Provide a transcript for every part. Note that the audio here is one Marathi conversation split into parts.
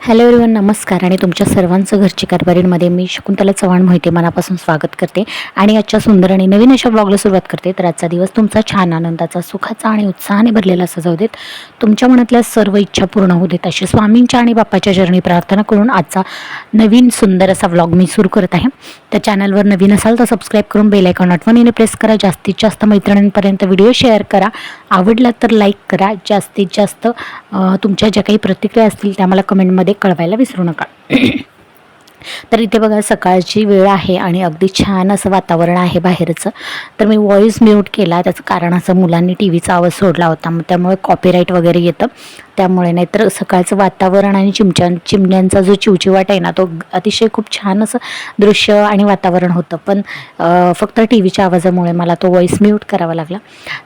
हॅलो एव्हरीवन, नमस्कार आणि तुमच्या सर्वांचं घरची कारभारीमध्ये मी शकुंतला चव्हाण मोहिते मनापासून स्वागत करते आणि आजच्या सुंदर आणि नवीन अशा ब्लॉगला सुरुवात करते. तर आजचा दिवस तुमचा छान आनंदाचा, सुखाचा आणि उत्साहाने भरलेला असा जाऊ देत. तुमच्या मनातल्या सर्व इच्छा पूर्ण होऊ देत अशी स्वामींच्या आणि बाप्पाच्या चरणी प्रार्थना करून आजचा नवीन सुंदर असा व्लॉग मी सुरू करत आहे. त्या चॅनलवर नवीन असाल तर सबस्क्राईब करून बेल आयकॉन आठवणीने प्रेस करा. जास्तीत जास्त मैत्रिणींपर्यंत व्हिडिओ शेअर करा. आवडला तर लाईक करा. जास्तीत जास्त तुमच्या ज्या काही प्रतिक्रिया असतील त्या मला कमेंटमध्ये कळवायला विसरू नका. तर इथे बघा सकाळची वेळ आहे आणि अगदी छान असं वातावरण आहे बाहेरचं. तर मी व्हॉईस म्यूट केला. त्याचं कारण असं मुलांनी टी व्हीचा आवाज सोडला होता, मग त्यामुळे कॉपीराईट वगैरे येतं. त्यामुळे नाहीतर सकाळचं वातावरण आणि चिमण्यांचा जो चिवचिवाट आहे ना, तो अतिशय खूप छान असं दृश्य आणि वातावरण होतं. पण फक्त टी व्हीच्या आवाजामुळे मला तो व्हॉईस म्यूट करावा लागला.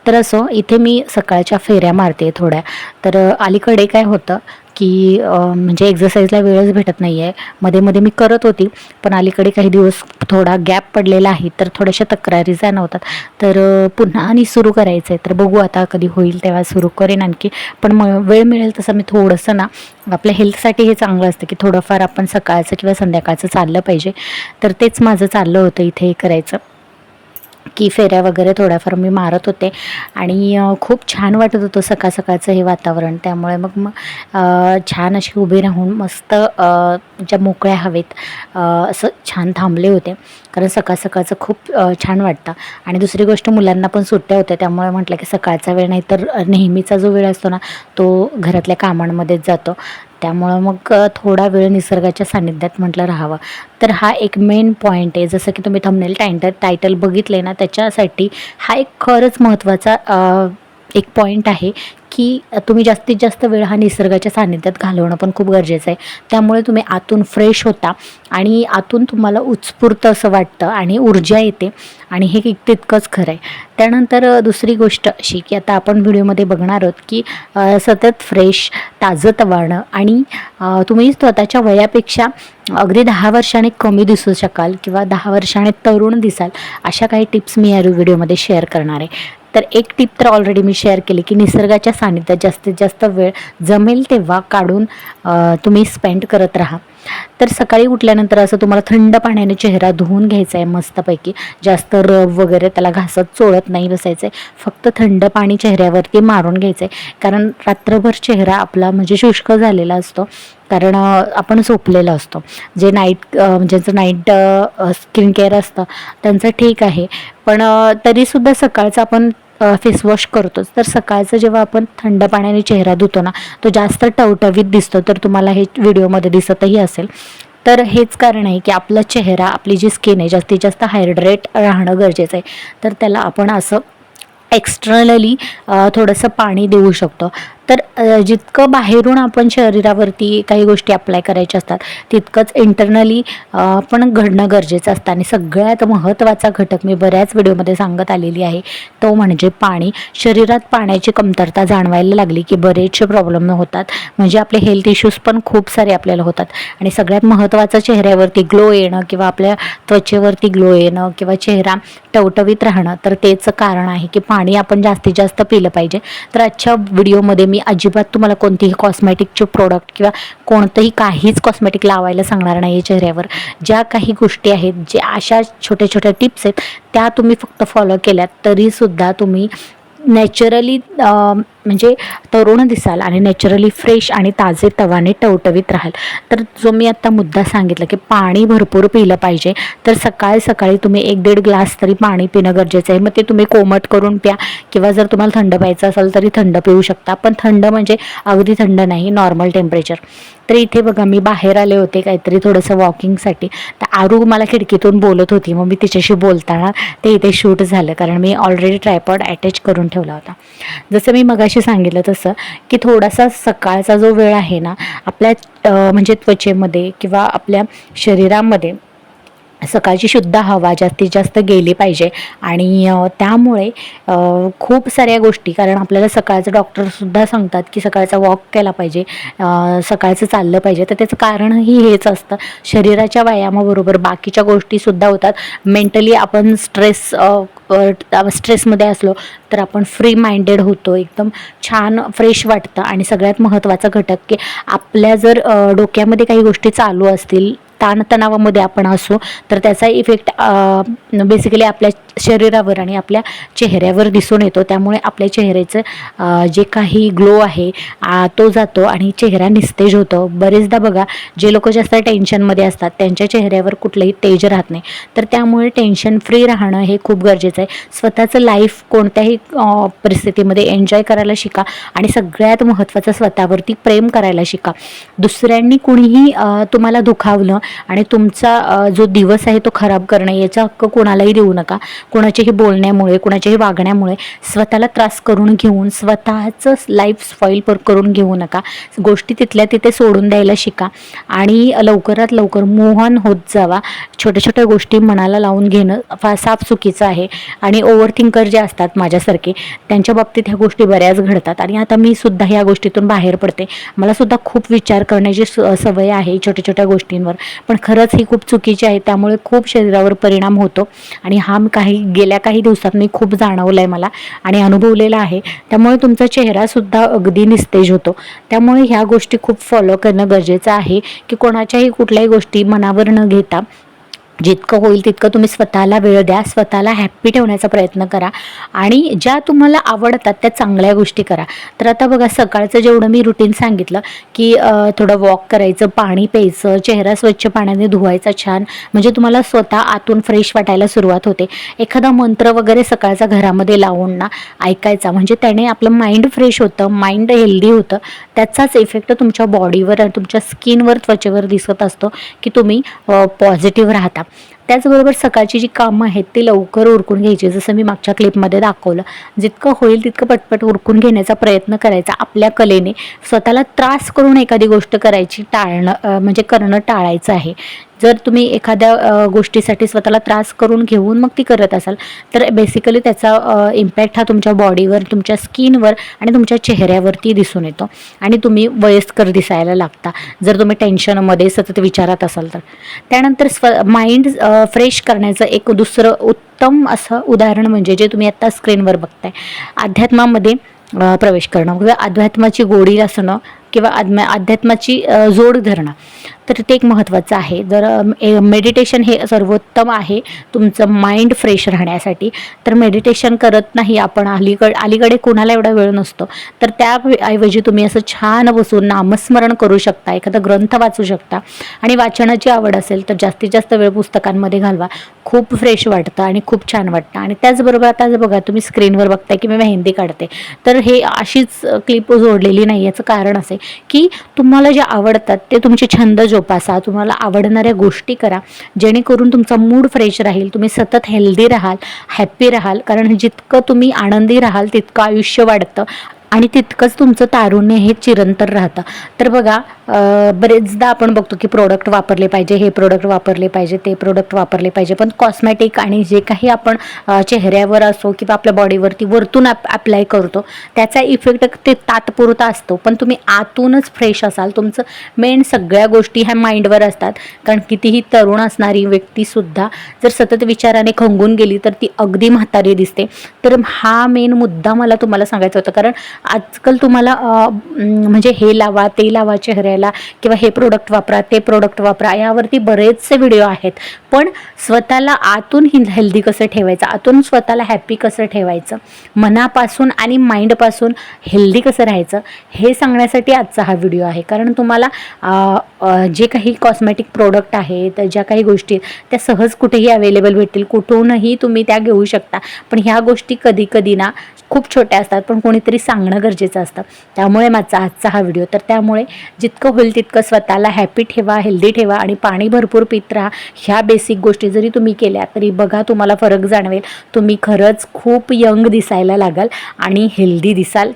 तर असो, इथे मी सकाळच्या फेऱ्या मारते थोड्या. तर अलीकडे काय होतं की म्हणजे एक्झरसाईजला वेळच भेटत नाही आहे. मध्ये मध्ये मी करत होती, पण अलीकडे काही दिवस थोडा गॅप पडलेला आहे. तर थोड्याशा तक्रारी जाणवतात. तर पुन्हा आणि सुरू करायचं आहे. तर बघू आता कधी होईल तेव्हा सुरू करेन आणखी. पण वेळ मिळेल तसं मी थोडंसं ना, आपल्या हेल्थसाठी हे चांगलं असतं की थोडंफार आपण सकाळचं किंवा संध्याकाळचं चाललं पाहिजे. तर तेच माझं चाललं होतं इथे करायचं की फेऱ्या वगैरे थोड्याफार मी मारत होते आणि खूप छान वाटत होतं सकाळ सकाळचं हे वातावरण. त्यामुळे मग छान अशी उभी राहून मस्त ज्या मोकळ्या हवेत असं छान थांबले होते, कारण सकाळ सकाळचं खूप छान वाटतं. आणि दुसरी गोष्ट, मुलांना पण सुट्ट्या होत्या, त्यामुळे म्हटलं की सकाळचा वेळ नाही तर नेहमीचा जो वेळ असतो ना, तो घरातल्या कामांमध्येच जातो. त्यामुळं मग थोडा वेळ निसर्गाच्या सानिध्यात म्हटलं राहावं. तर हा एक मेन पॉईंट आहे. जसं की तुम्ही थंबनेल टायटल बघितले ना, त्याच्यासाठी हा एक खरंच महत्त्वाचा एक पॉईंट आहे की तुम्ही जास्तीत जास्त वेळ हा निसर्गाच्या सानिध्यात घालवणं पण खूप गरजेचं आहे. त्यामुळे तुम्ही आतून फ्रेश होता आणि आतून तुम्हाला उत्स्फूर्त असं वाटतं आणि ऊर्जा येते, आणि हे तितकंच खरं आहे. त्यानंतर दुसरी गोष्ट अशी की आता आपण व्हिडिओमध्ये बघणार आहोत की सतत फ्रेश, ताजंतवानं आणि तुम्ही स्वतःच्या वयापेक्षा अगदी 10 वर्षांनी कमी दिसू शकाल किंवा 10 वर्षांनी तरुण दिसाल, अशा काही टिप्स मी या व्हिडिओमध्ये शेअर करणार आहे. तर एक टिप तर ऑलरेडी मी शेअर केली की निसर्गाच्या सानिध्यात जास्तीत जास्त वेळ जमेल तेव्हा काढून तुम्ही स्पेंड करत राहा. तर सकाळी उठल्यानंतर असं तुम्हाला थंड पाण्याने चेहरा धुवून घ्यायचा आहे मस्तपैकी. जास्त रब वगैरे त्याला घासत चोळत नाही बसायचं आहे. फक्त थंड पाणी चेहऱ्यावरती मारून घ्यायचं आहे, कारण रात्रभर चेहरा आपला म्हणजे शुष्क झालेला असतो, कारण आपण झोपलेलं असतो. जे ज्यांचं नाईट स्किन केअर असतं त्यांचं ठीक आहे, पण तरीसुद्धा सकाळचं आपण फेसवॉश करतोच. तर सकाळचं जेव्हा आपण थंड पाण्याने चेहरा धुतो ना, तो जास्त टवटवीत दिसतो. तर तुम्हाला हे व्हिडिओमध्ये दिसतही असेल. तर हेच कारण आहे की आपला चेहरा, आपली जी स्किन आहे, जास्तीत जास्त हायड्रेट राहणं गरजेचं आहे. तर त्याला आपण असं एक्स्टर्नली थोडंसं पाणी देऊ शकतो. तर जितकं बाहेरून आपण शरीरावरती काही गोष्टी अप्लाय करायच्या असतात, तितकंच इंटरनली पण घडणं गरजेचं असतं. आणि सगळ्यात महत्त्वाचा घटक मी बऱ्याच व्हिडिओमध्ये सांगत आलेली आहे, तो म्हणजे पाणी. शरीरात पाण्याची कमतरता जाणवायला लागली की बरेचसे प्रॉब्लेम होतात, म्हणजे आपले हेल्थ इश्यूज पण खूप सारे आपल्याला होतात. आणि सगळ्यात महत्त्वाचं चेहऱ्यावरती ग्लो येणं किंवा आपल्या त्वचेवरती ग्लो येणं किंवा चेहरा टवटवीत राहणं, तर तेच कारण आहे की पाणी आपण जास्तीत जास्त पिलं पाहिजे. तर आजच्या व्हिडिओमध्ये मी अजिबात तुम्हाला कोणतीही कॉस्मॅटिकचे प्रोडक्ट किंवा कोणतंही काहीच कॉस्मॅटिक लावायला सांगणार नाही आहे चेहऱ्यावर. ज्या काही गोष्टी आहेत, जे अशा छोट्या छोट्या टिप्स आहेत, त्या तुम्ही फक्त फॉलो केल्यात तरीसुद्धा तुम्ही नॅचरली म्हणजे तरुण दिसाल आणि नॅचरली फ्रेश आणि ताजेतवाने टवटवीत राहाल. तर जो मी आत्ता मुद्दा सांगितला की पाणी भरपूर पिलं पाहिजे, तर सकाळी तुम्ही 1-1.5 ग्लास तरी पाणी पिणं गरजेचं आहे. मग ते तुम्ही कोमट करून प्या किंवा जर तुम्हाला थंड प्यायचं असेल तरी थंड पिऊ शकता, पण थंड म्हणजे अगदी थंड नाही, नॉर्मल टेम्परेचर. तर इथे बघा मी बाहेर आले होते काहीतरी थोडंसं वॉकिंगसाठी. तर आरू मला खिडकीतून बोलत होती, मग मी तिच्याशी बोलताना ते इथे शूट झालं, कारण मी ऑलरेडी ट्रायपॉड अटॅच करून ठेवला होता. जसं मी मगाशी सांगितलं तसं की थोडासा सकाळचा जो वेळ आहे ना, आपल्या म्हणजे त्वचेमध्ये किंवा आपल्या शरीरामध्ये सकाळची शुद्ध हवा जास्तीत जास्त गेली पाहिजे. आणि त्यामुळे खूप साऱ्या गोष्टी, कारण आपल्याला सकाळचं डॉक्टरसुद्धा सांगतात की सकाळचा वॉक केला पाहिजे, सकाळचं चाललं पाहिजे. तर त्याचं कारणही हेच असतं, शरीराच्या व्यायामाबरोबर बाकीच्या गोष्टीसुद्धा होतात. मेंटली आपण स्ट्रेसमध्ये असलो तर आपण फ्री माइंडेड होतो, एकदम छान फ्रेश वाटतं. आणि सगळ्यात महत्त्वाचा घटक की आपल्या जर डोक्यामध्ये काही गोष्टी चालू असतील, ताणतणावामध्ये आपण असू, तर त्याचा इफेक्ट बेसिकली आपल्या शरीरावर आणि आपल्या चेहऱ्यावर दिसून येतो. त्यामुळे आपल्या चेहऱ्याचं जे काही ग्लो आहे तो जातो आणि चेहरा निस्तेज होतो. बरेचदा बघा, जे लोक जास्त टेन्शनमध्ये असतात त्यांच्या चेहऱ्यावर कुठलंही तेज राहत नाही. तर त्यामुळे टेन्शन फ्री राहणं हे खूप गरजेचं आहे. स्वतःचं लाईफ कोणत्याही परिस्थितीमध्ये एन्जॉय करायला शिका. आणि सगळ्यात महत्त्वाचं, स्वतःवरती प्रेम करायला शिका. दुसऱ्यांनी कुणीही तुम्हाला दुखावलं आणि तुमचा जो दिवस आहे तो खराब करणं, याचा हक्क कोणालाही देऊ नका. कोणाच्याही बोलण्यामुळे, कोणाच्याही वागण्यामुळे स्वतःला त्रास करून घेऊन स्वतःचं लाईफ स्पॉईल करून घेऊ नका. गोष्टी तिथल्या तिथे सोडून द्यायला शिका आणि लवकरात लवकर मूव्ह ऑन होत जावा. छोट्या छोट्या गोष्टी मनाला लावून घेणं फार साफ चुकीचं आहे. आणि ओव्हर थिंकर जे असतात माझ्यासारखे, त्यांच्या बाबतीत ह्या गोष्टी बऱ्याच घडतात. आणि आता मी सुद्धा ह्या गोष्टीतून बाहेर पडते. मला सुद्धा खूप विचार करण्याची सवय आहे छोट्या छोट्या गोष्टींवर, पण खरंच ही खूप चुकीची आहे. त्यामुळे खूप शरीरावर परिणाम होतो. आणि हा गेल्या काही दिवसात मी खूप जाणवलं आहे मला आणि अनुभवलेला आहे. त्यामुळे तुमचा चेहरासुद्धा अगदी निस्तेज होतो. त्यामुळे ह्या गोष्टी खूप फॉलो करणं गरजेचं आहे की कोणाच्याही कुठल्याही गोष्टी मनावर न घेता जितकं होईल तितकं तुम्ही स्वतःला वेळ द्या, स्वतःला हॅप्पी ठेवण्याचा प्रयत्न करा. आणि ज्या तुम्हाला आवडतात त्या चांगल्या गोष्टी करा. तर आता बघा, सकाळचं जेवढं मी रुटीन सांगितलं की थोडं वॉक करायचं, पाणी प्यायचं, चेहरा स्वच्छ पाण्याने धुवायचा छान, म्हणजे तुम्हाला स्वतः आतून फ्रेश वाटायला सुरुवात होते. एखादा मंत्र वगैरे सकाळचा घरामध्ये लावून ना ऐकायचा, म्हणजे त्याने आपलं माइंड फ्रेश होतं, माइंड हेल्दी होतं. त्याचाच इफेक्ट तुमच्या बॉडीवर आणि तुमच्या स्किनवर, त्वचेवर दिसत असतो की तुम्ही पॉझिटिव्ह राहता. त्याचबरोबर सकाळची जी कामं आहेत ती लवकर उरकून घ्यायची. जसं मी मागच्या क्लिपमध्ये दाखवलं, जितकं होईल तितकं पटपट उरकून घेण्याचा प्रयत्न करायचा आपल्या कलेने. स्वतःला त्रास करून एखादी गोष्ट करायची म्हणजे करणं टाळायचं आहे. जर तुम्ही एखाद्या गोष्टीसाठी स्वतःला त्रास करून घेऊन मग ती करत असाल तर बेसिकली त्याचा इम्पॅक्ट हा तुमच्या बॉडीवर, तुमच्या स्किनवर आणि तुमच्या चेहऱ्यावरती दिसून येतो आणि तुम्ही वयस्कर दिसायला लागता जर तुम्ही टेन्शनमध्ये सतत विचारात असाल तर. त्यानंतर माइंड फ्रेश करण्याचं एक दुसरं उत्तम असं उदाहरण म्हणजे जे तुम्ही आत्ता स्क्रीनवर बघताय, अध्यात्मामध्ये प्रवेश करणं किंवा अध्यात्माची गोडी असणं किंवा अध्यात्माची जोड धरणं. तर ते एक महत्त्वाचं आहे. जर मेडिटेशन हे सर्वोत्तम आहे तुमचं माइंड फ्रेश राहण्यासाठी. तर मेडिटेशन करत नाही आपण, अलीकडे कोणाला एवढा वेळ नसतो, तर त्याऐवजी तुम्ही असं छान बसून नामस्मरण करू शकता, एखादा ग्रंथ वाचू शकता. आणि वाचनाची आवड असेल तर जास्तीत जास्त वेळ पुस्तकांमध्ये घालवा. खूप फ्रेश वाटतं आणि खूप छान वाटतं. आणि त्याचबरोबर आता बघा, तुम्ही स्क्रीनवर बघताय की मी मेहंदी काढते, तर हे अशीच क्लिप जोडलेली नाही. याचं कारण असे की तुम्हाला जे आवडतात ते तुमचे छंद जोपासा, तुम्हाला आवडणाऱ्या गोष्टी करा, जेणेकरून तुमचा मूड फ्रेश राहील, तुम्ही सतत हेल्दी राहाल, हॅप्पी राहाल. कारण जितकं तुम्ही आनंदी राहाल तितकं आयुष्य वाढतं आणि तितकंच तुमचं तारुण्य हे चिरंतर राहतं. तर बघा, बरेचदा आपण बघतो की प्रोडक्ट वापरले पाहिजे, हे प्रोडक्ट वापरले पाहिजे, ते प्रोडक्ट वापरले पाहिजे, पण कॉस्मॅटिक आणि जे काही आपण चेहऱ्यावर असो किंवा आपल्या बॉडीवरती वरतून अप्लाय करतो त्याचा इफेक्ट ते तात्पुरता असतो. पण तुम्ही आतूनच फ्रेश असाल, तुमचं मेन सगळ्या गोष्टी ह्या माइंडवर असतात. कारण कितीही तरुण असणारी व्यक्तीसुद्धा जर सतत विचाराने खंगून गेली तर ती अगदी म्हातारी दिसते. तर हा मेन मुद्दा मला तुम्हाला सांगायचा होता. कारण आजकाल तुम्हाला म्हणजे हे लावा, ते लावा चेहऱ्याला, किंवा हे प्रोडक्ट वापरा, ते प्रोडक्ट वापरा, यावरती बरेचसे व्हिडिओ आहेत. पण स्वतःला आतून हेल्दी कसं ठेवायचं, आतून स्वतःला हॅप्पी कसं ठेवायचं, मनापासून आणि माइंडपासून हेल्दी कसं राहायचं, हे सांगण्यासाठी आजचा हा व्हिडिओ आहे. कारण तुम्हाला जे काही कॉस्मॅटिक प्रोडक्ट आहेत, ज्या काही गोष्टी त्या सहज कुठेही अवेलेबल भेटतील, कुठूनही तुम्ही त्या घेऊ शकता. पण ह्या गोष्टी कधी कधी ना खूप छोट्या असतात, पण कोणीतरी सांगणं गरजेचं असतं. त्यामुळे माझा आजचा हा व्हिडिओ. तर त्यामुळे जितकं होईल तितकं स्वतःला हॅपी ठेवा, हेल्दी ठेवा आणि पाणी भरपूर पित राहा. ह्या बेसिक गोष्टी जरी तुम्ही केल्या तरी बघा तुम्हाला फरक जाणवेल. तुम्ही खरंच खूप यंग दिसायला लागाल आणि हेल्दी दिसाल.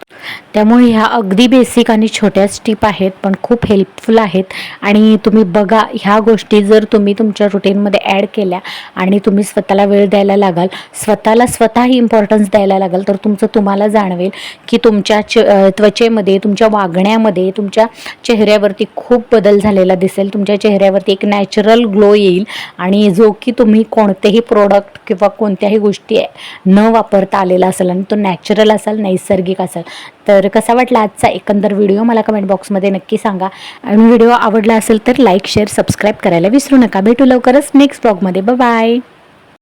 त्यामुळे ह्या अगदी बेसिक आणि छोट्याच टिप आहेत पण खूप हेल्पफुल आहेत. आणि तुम्ही बघा ह्या गोष्टी जर तुम्ही तुमच्या रुटीनमध्ये ॲड केल्या आणि तुम्ही स्वतःला वेळ द्यायला लागाल, स्वतः इम्पॉर्टन्स द्यायला लागाल, तर तुम्हाला जाणवेल की तुमच्या त्वचेमध्ये, तुमच्या वागण्यामध्ये, तुमच्या चेहऱ्यावरती खूप बदल झालेला दिसेल. तुमच्या चेहऱ्यावरती एक नॅचरल ग्लो येईल आणि जो की तुम्ही कोणतेही प्रोडक्ट किंवा कोणत्याही गोष्टी न वापरता आलेला असेल आणि तो नॅचरल असेल, नैसर्गिक असेल. तर कसा वाटला आजचा एकंदर व्हिडिओ मला कमेंट बॉक्समध्ये नक्की सांगा. आणि व्हिडिओ आवडला असेल तर लाईक, शेअर, सबस्क्राईब करायला विसरू नका. भेटू लवकरच नेक्स्ट ब्लॉगमध्ये. बाय.